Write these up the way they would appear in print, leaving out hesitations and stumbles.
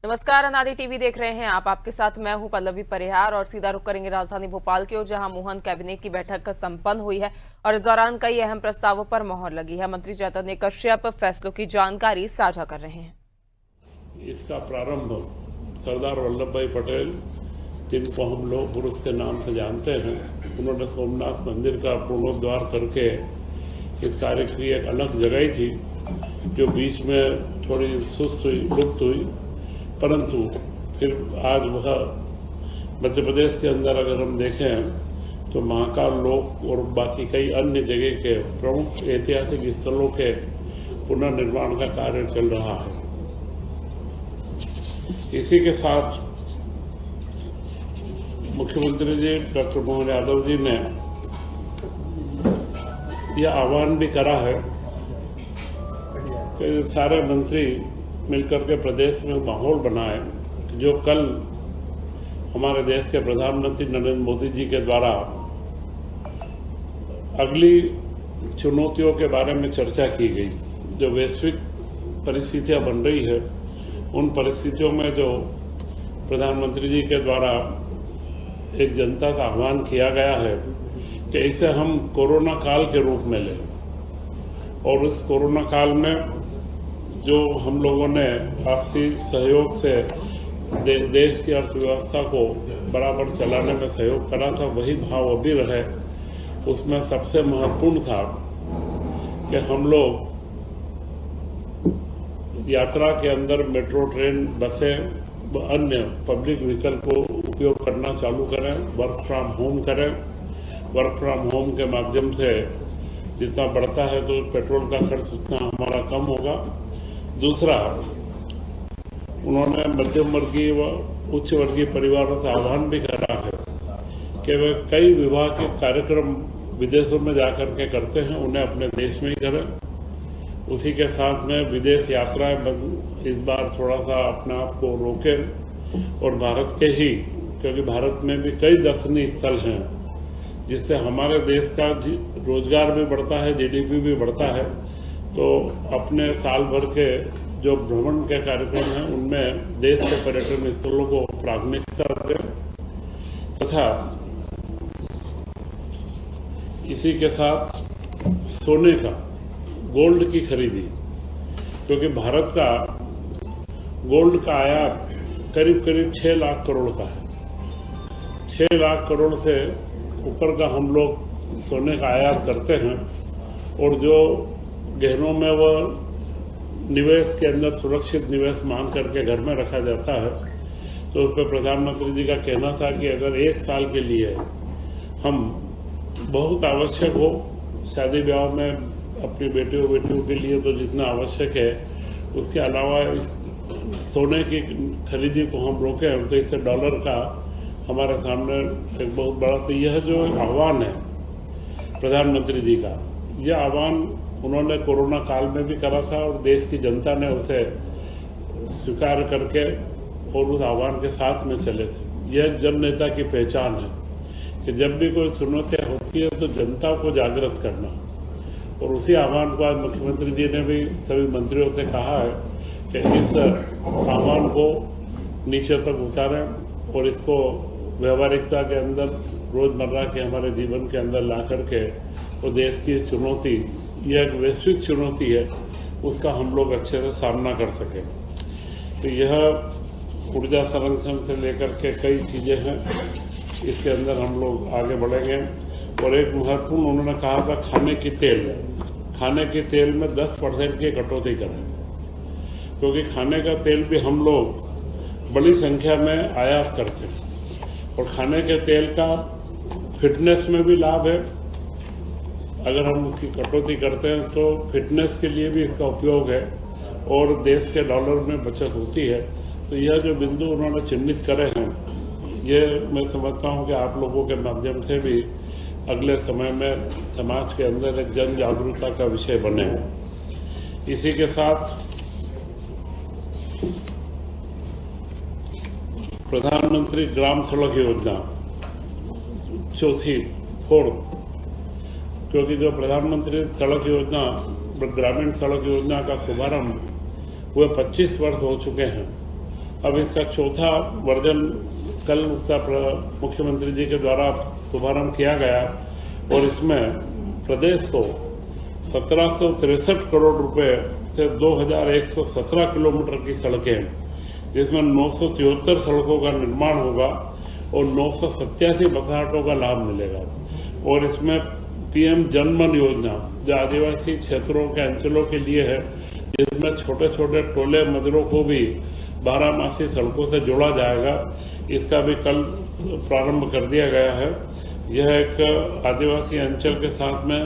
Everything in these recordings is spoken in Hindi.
नमस्कार, अनादि टीवी देख रहे हैं आप। आपके साथ मैं हूं पल्लवी परिहार और सीधा रुख करेंगे राजधानी भोपाल की ओर, जहां मोहन कैबिनेट की बैठक संपन्न हुई है और इस दौरान कई अहम प्रस्तावों पर मोहर लगी है। मंत्री चैतन्य कश्यप फैसलों की जानकारी साझा कर रहे हैं। इसका प्रारंभ सरदार वल्लभ भाई पटेल, जिनको हम लोग पुरुष के नाम से जानते हैं, उन्होंने सोमनाथ मंदिर का पुनरुद्धार करके इस कार्य की एक अलग जगह थी जो बीच में थोड़ी सुस्त हुई, लुप्त हुई, परंतु फिर आज वह मध्य प्रदेश के अंदर अगर हम देखें तो महाकाल लोक और बाकी कई अन्य जगह के प्रमुख ऐतिहासिक स्थलों के पुनर्निर्माण का कार्य चल रहा है। इसी के साथ मुख्यमंत्री जी डॉक्टर मोहन यादव जी ने यह आह्वान भी करा है कि सारे मंत्री मिलकर के प्रदेश में माहौल बनाए जो कल हमारे देश के प्रधानमंत्री नरेंद्र मोदी जी के द्वारा अगली चुनौतियों के बारे में चर्चा की गई। जो वैश्विक परिस्थितियां बन रही है, उन परिस्थितियों में जो प्रधानमंत्री जी के द्वारा एक जनता का आह्वान किया गया है कि इसे हम कोरोना काल के रूप में लें, और इस कोरोना काल में जो हम लोगों ने आपसी सहयोग से देश की अर्थव्यवस्था को बराबर चलाने में सहयोग करा था, वही भाव अभी रहे। उसमें सबसे महत्वपूर्ण था कि हम लोग यात्रा के अंदर मेट्रो, ट्रेन, बसें, अन्य पब्लिक व्हीकल को उपयोग करना चालू करें, वर्क फ्रॉम होम करें। वर्क फ्रॉम होम के माध्यम से जितना बढ़ता है तो पेट्रोल का खर्च उतना हमारा कम होगा। दूसरा, उन्होंने मध्यम वर्गीय व उच्च वर्गीय परिवारों से आह्वान भी करा है कि वे कई विवाह के कार्यक्रम विदेशों में जाकर के करते हैं, उन्हें अपने देश में ही करें। उसी के साथ में विदेश यात्राएं इस बार थोड़ा सा अपने आप को रोकें और भारत के ही, क्योंकि भारत में भी कई दर्शनीय स्थल हैं जिससे हमारे देश का रोजगार भी बढ़ता है, जीडीपी भी बढ़ता है। तो अपने साल भर के जो भ्रमण के कार्यक्रम हैं उनमें देश के पर्यटन स्थलों को प्राथमिकता दें, तथा इसी के साथ सोने का, गोल्ड की खरीदी, क्योंकि भारत का गोल्ड का आयात करीब करीब 6 लाख करोड़ का है। 6 लाख करोड़ से ऊपर का हम लोग सोने का आयात करते हैं, और जो गहनों में वह निवेश के अंदर सुरक्षित निवेश मान करके घर में रखा जाता है। तो उस पर प्रधानमंत्री जी का कहना था कि अगर 1 साल के लिए हम बहुत आवश्यक हो, शादी ब्याह में अपनी बेटियों के लिए तो जितना आवश्यक है, उसके अलावा इस सोने की खरीदी को हम रोकें, तो इससे डॉलर का हमारे सामने एक बहुत बड़ा, तो यह जो आह्वान है प्रधानमंत्री जी का, यह आह्वान उन्होंने कोरोना काल में भी करा था और देश की जनता ने उसे स्वीकार करके और उस आह्वान के साथ में चले थे। यह जन नेता की पहचान है कि जब भी कोई चुनौतियाँ होती है तो जनता को जागृत करना, और उसी आह्वान को आज मुख्यमंत्री जी ने भी सभी मंत्रियों से कहा है कि इस आह्वान को नीचे तक उतारें और इसको व्यवहारिकता के अंदर, रोजमर्रा के हमारे जीवन के अंदर ला करके वो देश की चुनौती, यह एक वैश्विक चुनौती है, उसका हम लोग अच्छे से सामना कर सकें। तो यह ऊर्जा संरक्षण से लेकर के कई चीज़ें हैं, इसके अंदर हम लोग आगे बढ़ेंगे। और एक महत्वपूर्ण उन्होंने कहा था खाने के तेल में 10% की कटौती करें, क्योंकि खाने का तेल भी हम लोग बड़ी संख्या में आयात करते हैं, और खाने के तेल का फिटनेस में भी लाभ है। अगर हम उसकी कटौती करते हैं तो फिटनेस के लिए भी इसका उपयोग है और देश के डॉलर में बचत होती है। तो यह जो बिंदु उन्होंने चिन्हित करे हैं, ये मैं समझता हूँ कि आप लोगों के माध्यम से भी अगले समय में समाज के अंदर एक जन जागरूकता का विषय बने। इसी के साथ प्रधानमंत्री ग्राम सड़क योजना, चौथी, फोर्थ, क्योंकि जो प्रधानमंत्री सड़क योजना, ग्रामीण सड़क योजना का शुभारंभ हुए 25 वर्ष हो चुके हैं, अब इसका चौथा वर्जन कल उसका मुख्यमंत्री जी के द्वारा शुभारंभ किया गया और इसमें प्रदेश को 1763 करोड़ रुपए से 2117 किलोमीटर की सड़कें, जिसमें 973 सड़कों का निर्माण होगा और 987 बसाहटों का लाभ मिलेगा। और इसमें पीएम जनमन योजना जो आदिवासी क्षेत्रों के अंचलों के लिए है, जिसमें छोटे छोटे टोले मजरों को भी 12मासी सड़कों से जोड़ा जाएगा, इसका भी कल प्रारंभ कर दिया गया है। यह एक आदिवासी अंचल के साथ में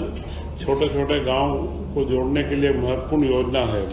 छोटे छोटे गांव को जोड़ने के लिए महत्वपूर्ण योजना है।